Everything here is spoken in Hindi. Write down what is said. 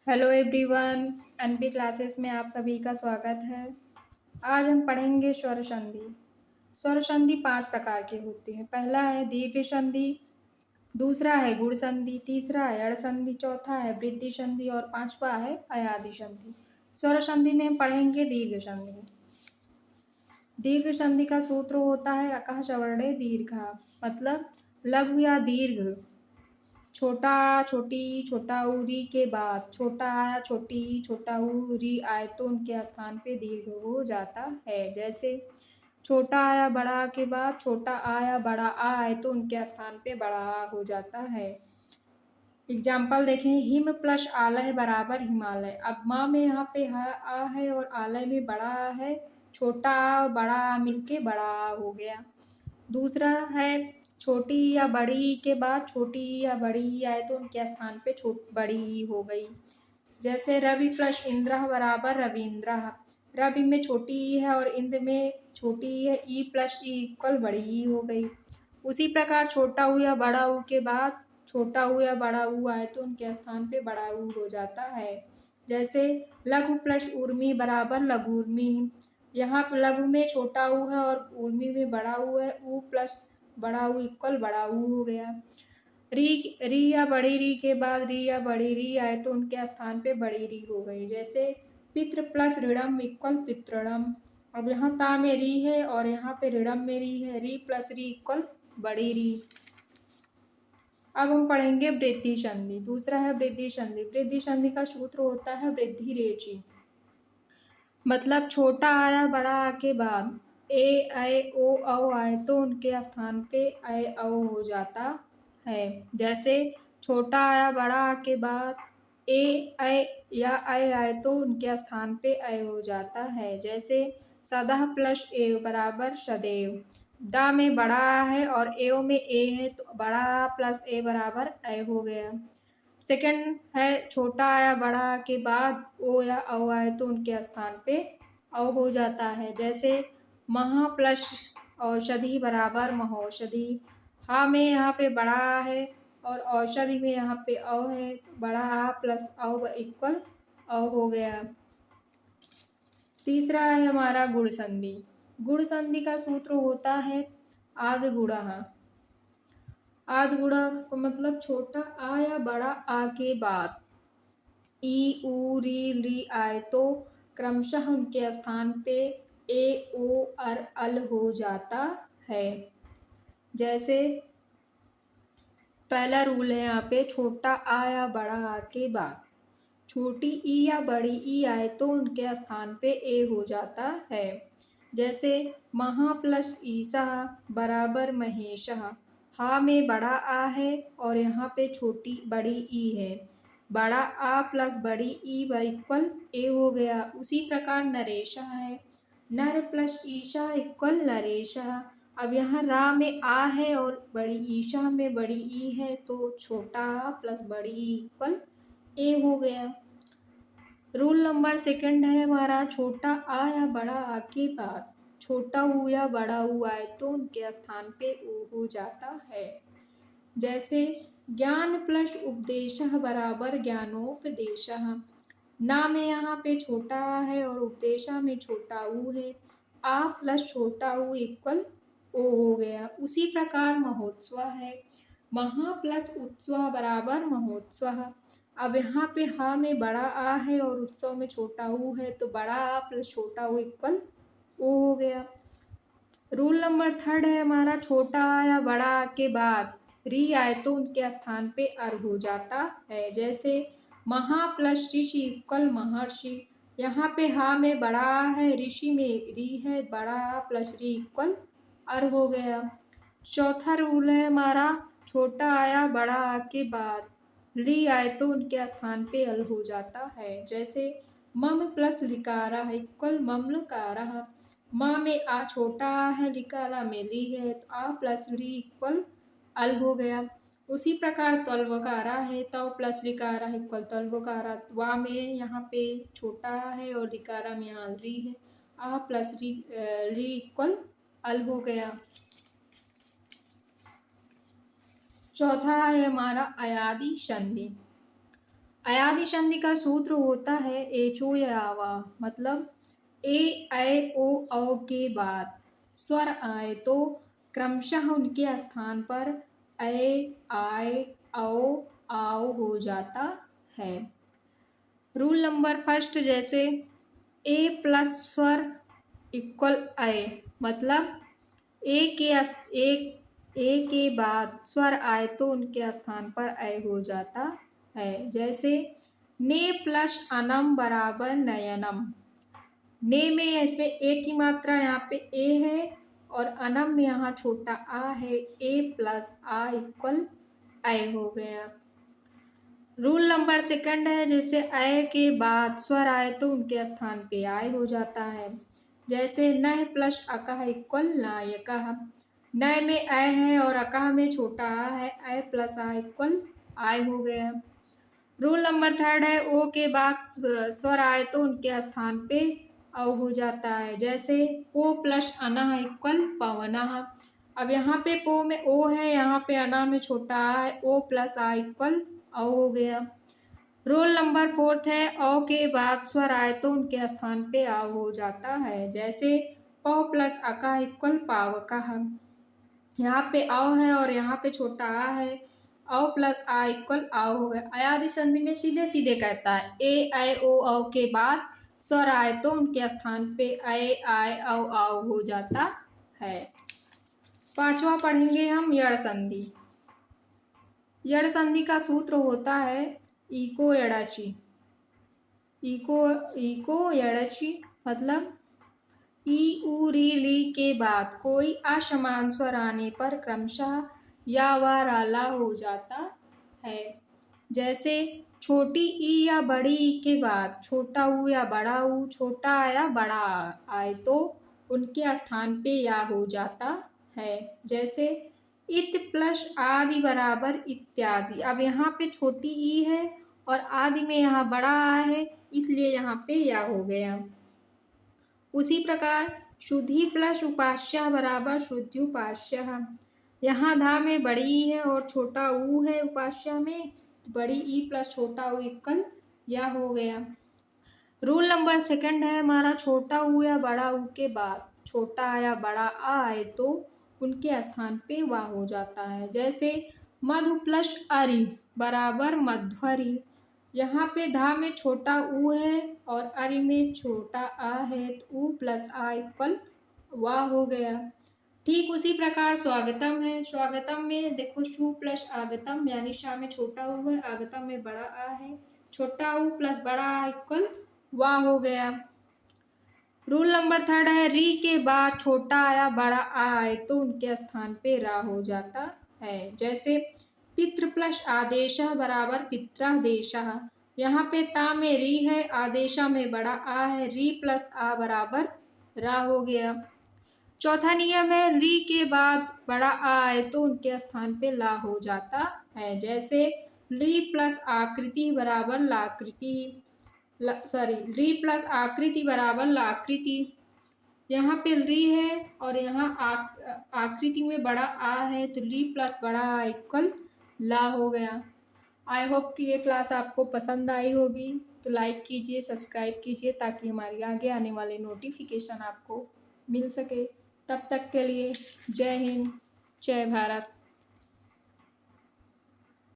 Hello everyone. एनपी क्लासेस में आप सभी का स्वागत है। आज हम पढ़ेंगे स्वर संधि। स्वर संधि 5 प्रकार की होती है। पहला है दीर्घ संधि, दूसरा है गुण संधि, तीसरा है अड़ संधि, चौथा है वृद्धि संधि और पांचवा है अयादि संधि। स्वर संधि में पढ़ेंगे दीर्घ संधि। दीर्घ संधि का सूत्र होता है अकः सवर्णे दीर्घा, मतलब लघु या दीर्घ। छोटा छोटी छोटा ऊरी के बाद छोटा आया छोटी छोटा ऊरी आए तो उनके स्थान पे दीर्घ हो जाता है। जैसे छोटा आया बड़ा के बाद छोटा आया बड़ा आ आए तो उनके स्थान पे बड़ा आ हो जाता है। एग्जाम्पल देखें, हिम प्लस आलय बराबर हिमालय। अब माँ में यहाँ पे आ है और आलय में बड़ा आ है, छोटा आ और बड़ा आ मिलके बड़ा आ हो गया। दूसरा है छोटी या बड़ी के बाद छोटी या बड़ी आए तो उनके स्थान पे बड़ी ही हो गई। जैसे रवि प्लस इंद्र बराबर रविंद्र। रवि में छोटी ई है और इंद्र में छोटी ई है, ई प्लस ई इक्वल बड़ी ई हो गई। उसी प्रकार छोटा ऊ या बड़ा ऊ के बाद छोटा ऊ या बड़ा ऊ आए तो उनके स्थान पे बड़ा ऊ हो जाता है। जैसे लघु प्लस उर्मी बराबर लघुर्मी। यहाँ पे लघु में छोटा ऊ है और उर्मी में बड़ा ऊ है, ऊ प्लस बड़ा ऊ इक्वल बड़ा ऊ हो गया। री या बड़ी री के बाद री या बड़ी री आए तो उनके स्थान पे बड़ी री हो गई। जैसे पितृ प्लस ऋणम इक्वल पितृणम। अब यहाँ ता में री है और यहाँ पे ऋणम में री है, री प्लस री इक्वल बड़ी री। अब हम पढ़ेंगे वृद्धि संधि। दूसरा है वृद्धि संधि। वृद्धि संधि का सूत्र होता है वृद्धि रेचि, मतलब छोटा आया बड़ा आ के बाद ए ऐ ओ औ आए तो उनके स्थान पे ऐ औ हो जाता है। जैसे छोटा आया बड़ा आ के बाद ए ऐ या ऐ आए तो उनके स्थान पे ऐ हो जाता है। जैसे सदा प्लस एव बराबर सदैव। दा में बड़ा आ है और एव में ए है तो बड़ा आ प्लस ए बराबर ऐ हो गया। सेकंड है छोटा आया बड़ा के बाद ओ या औ आए तो उनके स्थान पे औ हो जाता है। जैसे महा प्लस औषधि बराबर महौषधि। हा में यहाँ पे बड़ा आ है और औषधि में यहाँ पे औ है तो बड़ा आ प्लस औ इक्वल औ हो गया। तीसरा है हमारा गुण संधि। गुण संधि का सूत्र होता है आद गुणः। आद गुणा को मतलब छोटा आ या बड़ा आ के बाद ई ऊ री आए तो क्रमशः उनके स्थान पे ए ओ अल हो जाता है। जैसे पहला रूल है यहाँ पे छोटा आ या बड़ा आ के बाद छोटी ई या बड़ी ई आए तो उनके स्थान पे ए हो जाता है। जैसे महा प्लस ईसा बराबर महेशः। हा में बड़ा आ है और यहाँ पे छोटी बड़ी ई है, बड़ा आ प्लस बड़ी ई इक्वल ए हो गया। उसी प्रकार नरेशः है, नर प्लस ईशा इक्वल नरेशः। अब यहाँ रा में आ है और बड़ी ईशा में बड़ी ई है तो छोटा आ प्लस बड़ी ई इक्वल ए हो गया। रूल नंबर सेकंड है हमारा छोटा आ या बड़ा आ के बाद छोटा ऊ या बड़ा ऊ आए तो उनके स्थान पे ऊ हो जाता है। जैसे ज्ञान प्लस उपदेशः बराबर ज्ञानोपदेशः। ना में यहाँ पे छोटा आ है और उपदेशा में छोटा ऊ है, आ प्लस छोटा ऊ इक्वल ओ हो गया। उसी प्रकार महोत्सव है, महा प्लस उत्सव बराबर महोत्सव। अब यहाँ पे हा में बड़ा आ है और उत्सव में छोटा ऊ है तो बड़ा आ प्लस छोटा ऊ इक्वल ओ हो गया। रूल नंबर थर्ड है हमारा छोटा आ या बड़ा आ के बाद री आए तो उनके स्थान पे अर हो जाता है। जैसे महा प्लस ऋषि इक्वल महर्षि। यहाँ पे हा में बड़ा आ है, ऋषि में री है, बड़ा आ प्लस री इक्वल अर हो गया। चौथा रूल है हमारा छोटा आया बड़ा आ के बाद री आए तो उनके स्थान पे अल हो जाता है। जैसे मम प्लस लिकारा इक्वल ममलकारः। माँ में आ छोटा आ है, लिकारा में ली है तो आ प्लस री इक्वल अल हो गया। उसी प्रकार तल्वकारा है, तव प्लस लिकारा इक्वल तल्वकारा। वा में यहाँ पे छोटा आ है और लिकारा में यहाँ री है, आ प्लस री इक्वल अल हो गया। चौथा है हमारा अयादि संधि। अयादि संधि का सूत्र होता है एचो या आवा, मतलब ए ऐ ओ औ के बाद स्वर आए तो क्रमशः उनके स्थान पर ऐ आए औ आओ हो जाता है। रूल नंबर फर्स्ट, जैसे ए प्लस स्वर इक्वल ऐ, मतलब ए के बाद स्वर आए तो उनके स्थान पर ऐ हो जाता है। जैसे ने प्लस अनम बराबर नयनम। ने में इसमें ए की मात्रा यहाँ पे ए है और अनम में यहाँ छोटा आ है, ए प्लस आ इक्वल ऐ हो गया। रूल नंबर सेकंड है, जैसे ऐ के बाद स्वर आए तो उनके स्थान पे आय हो जाता है। जैसे नह प्लस अकह इक्वल नायकः। नय में ऐ है और अकह में छोटा आ है, ऐ प्लस आ इक्वल आय हो गया। रूल नंबर थर्ड है, ओ के बाद स्वर आए तो उनके स्थान पे औ हो जाता है। जैसे पो प्लस अनः इक्वल पवनः। अब यहाँ पे पो में ओ है, यहाँ पे अना में छोटा आ है, ओ प्लस आ इक्वल औ हो गया। रूल नंबर फोर्थ है, औ के बाद स्वर आए तो उनके स्थान पे आ हो जाता है। जैसे पौ प्लस अका इक्वल पावकः। यहाँ पे औ है और यहाँ पे छोटा आ है, औ प्लस आ इक्वल आओ हो गया। अयादि संधि में सीधे सीधे कहता है ए ऐ ओ औ के बाद स्वर आए तो उनके स्थान पे ऐ आय औ आओ हो जाता है। पांचवा पढ़ेंगे हम यड़ संधि। यड़ संधि का सूत्र होता है इको यड़ाची। इको यड़ाची मतलब ई उ री ली के बाद कोई असमान स्वर आने पर क्रमशः या व राला हो जाता है। जैसे छोटी ई या बड़ी ई के बाद छोटा ऊ या बड़ा ऊ, छोटा आ या बड़ा आए तो उनके स्थान पे या हो जाता है। जैसे इत प्लस आदि बराबर इत्यादि। अब यहाँ पे छोटी ई है और आदि में यहाँ बड़ा आ है, इसलिए यहाँ पे या हो गया। उसी प्रकार शुद्धि प्लस उपास्य बराबर शुद्ध्युपास्यः। यहाँ धा में बड़ी ई है और छोटा ऊ है, उपास्य में बड़ी ई प्लस छोटा ऊ इक्वल या हो गया। रूल नंबर सेकंड है हमारा, छोटा ऊ या बड़ा ऊ के बाद छोटा या बड़ा आ आए तो उनके स्थान पे वा हो जाता है। जैसे मधु प्लस अरि बराबर मध्वरि। यहाँ पे धा में छोटा ऊ है और अरि में छोटा आ है, तो ऊ प्लस आ इक्वल वा हो गया। ठीक उसी प्रकार स्वागतम है। स्वागतम में देखो शु प्लस आगतम, यानी शा में छोटा ऊ है, आगतम में बड़ा आ है, छोटा ऊ प्लस बड़ा आ इक्वल वा हो गया। रूल नंबर थर्ड है, री के बाद छोटा या बड़ा आ आए तो उनके स्थान पे रा हो जाता है। जैसे पितृ प्लस आदेशः बराबर पित्रादेशः। यहाँ पे ता में री है, आदेशा में बड़ा आ है, री प्लस आ बराबर रा हो गया। चौथा नियम है, री के बाद बड़ा आ आए तो उनके स्थान पे ला हो जाता है। जैसे री प्लस आकृति बराबर लाकृति, री प्लस आकृति बराबर लाकृति। यहाँ पे री है और यहाँ आकृति में बड़ा आ है, तो री प्लस बड़ा आ इक्वल ला हो गया। आई होप कि ये क्लास आपको पसंद आई होगी, तो लाइक कीजिए, सब्सक्राइब कीजिए ताकि हमारी आगे आने वाले नोटिफिकेशन आपको मिल सके। तब तक के लिए जय हिंद, जय भारत।